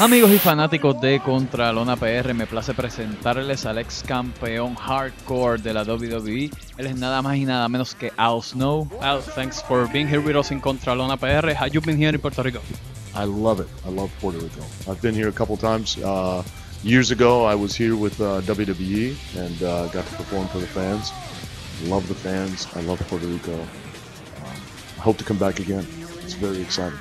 Amigos y fanáticos de ContralonaPR, me place presentarles al ex campeón hardcore de la WWE. Él es nada más y nada menos que Al Snow. Al, thanks for being here with us in ContralonaPR. How you been here in Puerto Rico? I love it. I love Puerto Rico. I've been here a couple times. Years ago, I was here with WWE and got to perform for the fans. Love the fans. I love Puerto Rico. I hope to come back again. It's very exciting.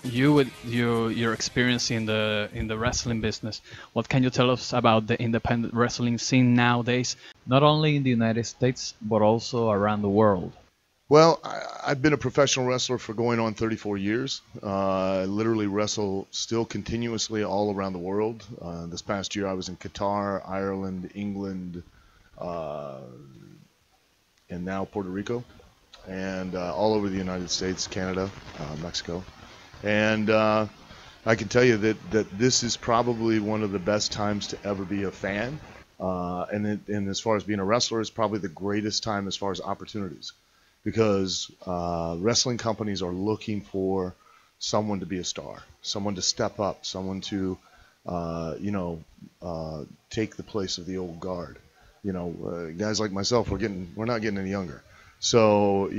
You with your experience in the wrestling business, what can you tell us about the independent wrestling scene nowadays, not only in the United States but also around the world? Well, I've been a professional wrestler for going on 34 years. I literally wrestle still continuously all around the world. This past year I was in Qatar, Ireland, England, and now Puerto Rico, and all over the United States, Canada, Mexico. And I can tell you that this is probably one of the best times to ever be a fan. And as far as being a wrestler, it's probably the greatest time as far as opportunities. Because wrestling companies are looking for someone to be a star, someone to step up, someone to, take the place of the old guard. Guys like myself, we're not getting any younger. So,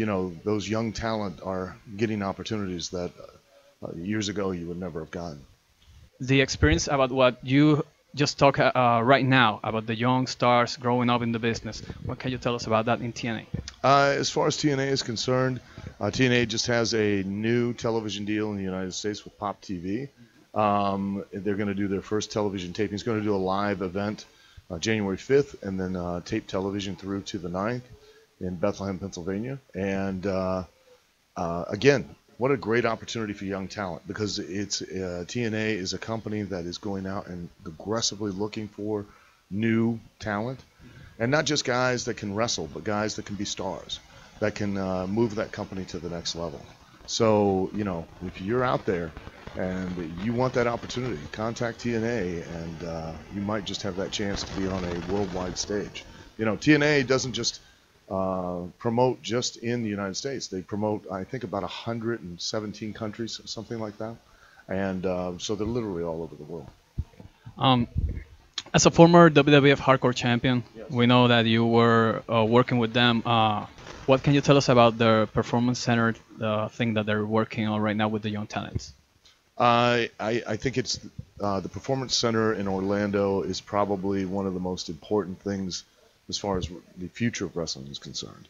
those young talent are getting opportunities that years ago you would never have gotten. The experience about what you just talk right now about the young stars growing up in the business. What can you tell us about that in TNA? As far as TNA is concerned, TNA just has a new television deal in the United States with Pop TV. They're going to do their first television taping. It's going to do a live event January 5th and then tape television through to the 9th in Bethlehem, Pennsylvania. And again, what a great opportunity for young talent, because it's TNA is a company that is going out and aggressively looking for new talent, and not just guys that can wrestle, but guys that can be stars, that can move that company to the next level. So, if you're out there and you want that opportunity, contact TNA, and you might just have that chance to be on a worldwide stage. TNA doesn't just promote just in the United States. They promote, I think, about 117 countries, something like that. And so they're literally all over the world. As a former WWF Hardcore champion, Yes. We know that you were working with them. What can you tell us about the performance center thing that they're working on right now with the young talents? I think it's the Performance Center in Orlando is probably one of the most important things as far as the future of wrestling is concerned.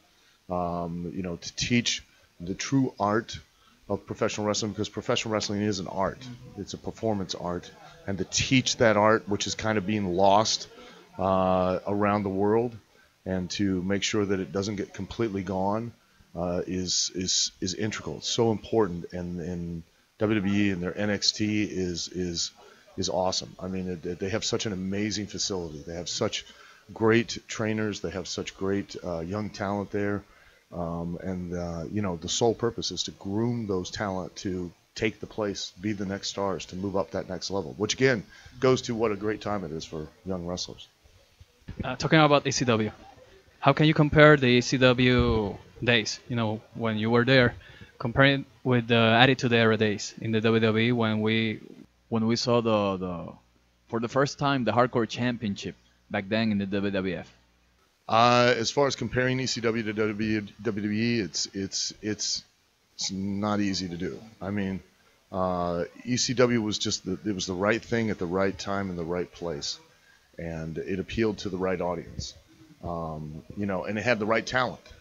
To teach the true art of professional wrestling, because professional wrestling is an art. It's a performance art. And to teach that art, which is kind of being lost around the world, and to make sure that it doesn't get completely gone, is integral. It's so important. And WWE and their NXT is awesome. I mean, they have such an amazing facility. They have such great trainers. They have such great young talent there. The sole purpose is to groom those talent to take the place, be the next stars, to move up that next level, which again goes to what a great time it is for young wrestlers. Talking about ECW, how can you compare the ECW days, when you were there, comparing with the Attitude Era days in the WWE when we saw the for the first time the Hardcore Championship back then in the WWF? As far as comparing ECW to WWE, it's not easy to do. I mean, ECW was it was the right thing at the right time in the right place, and it appealed to the right audience, and it had the right talent.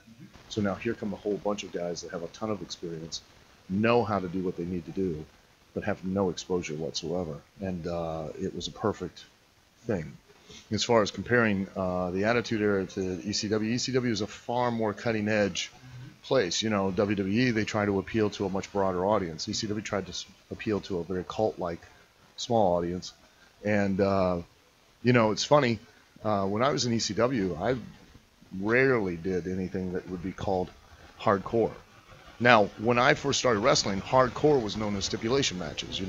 So now here come a whole bunch of guys that have a ton of experience, know how to do what they need to do, but have no exposure whatsoever, and it was a perfect thing. As far as comparing the Attitude Era to ECW is a far more cutting edge place. WWE, they try to appeal to a much broader audience. ECW tried to appeal to a very cult-like small audience. And, it's funny, when I was in ECW, I rarely did anything that would be called hardcore. Now, when I first started wrestling, hardcore was known as stipulation matches.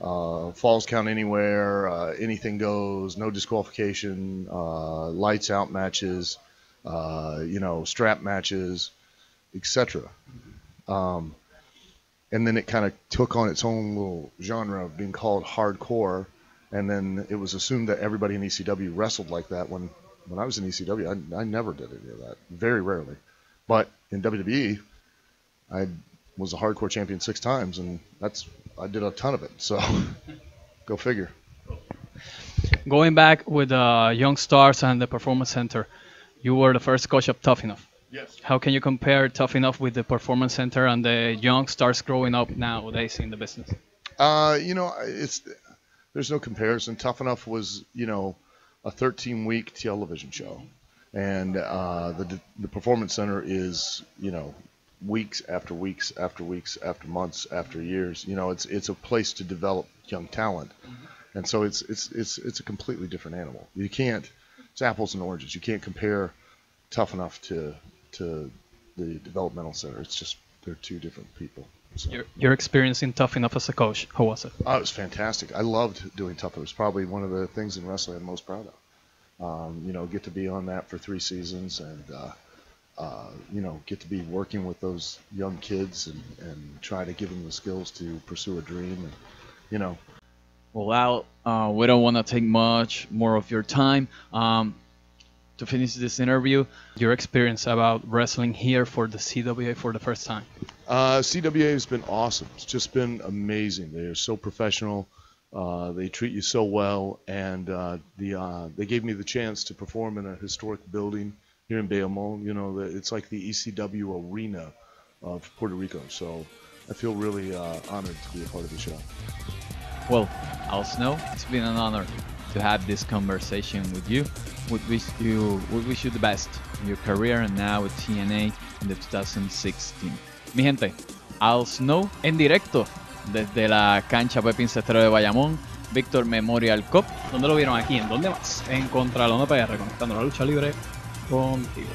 Falls count anywhere, anything goes, no disqualification, lights out matches, strap matches, etc. and then it kind of took on its own little genre of being called hardcore, and then it was assumed that everybody in ECW wrestled like that. When I was in ECW, I never did any of that, very rarely. But in WWE, I was a hardcore champion 6 times, and I did a ton of it. So go figure. Going back with Young Stars and the Performance Center, you were the first coach of Tough Enough. Yes. How can you compare Tough Enough with the Performance Center and the young stars growing up nowadays in the business? There's no comparison. Tough Enough was, a 13-week television show, and the Performance Center is, weeks after weeks after weeks after months after years. It's a place to develop young talent, and so it's a completely different animal. It's apples and oranges. You can't compare Tough Enough to the developmental center. It's just they're 2 different people. So. Your experience in Tough Enough as a coach, how was it? Oh, it was fantastic. I loved doing Tough Enough. It was probably one of the things in wrestling I'm most proud of. Get to be on that for 3 seasons, and get to be working with those young kids and try to give them the skills to pursue a dream. And Well, Al, we don't want to take much more of your time. To finish this interview, your experience about wrestling here for the CWA for the first time. CWA has been awesome. It's just been amazing. They are so professional. They treat you so well, and they gave me the chance to perform in a historic building here in Bayamon. It's like the ECW arena of Puerto Rico. So I feel really honored to be a part of the show. well, Al Snow, it's been an honor to have this conversation with you. We wish you the best in your career and now with TNA in the 2016. Mi gente, Al Snow en directo desde la cancha Pepín Cestero de Bayamón, Víctor Memorial Cup. ¿Dónde lo vieron aquí? ¿En dónde más? En ContralonaPR, conectando la lucha libre contigo.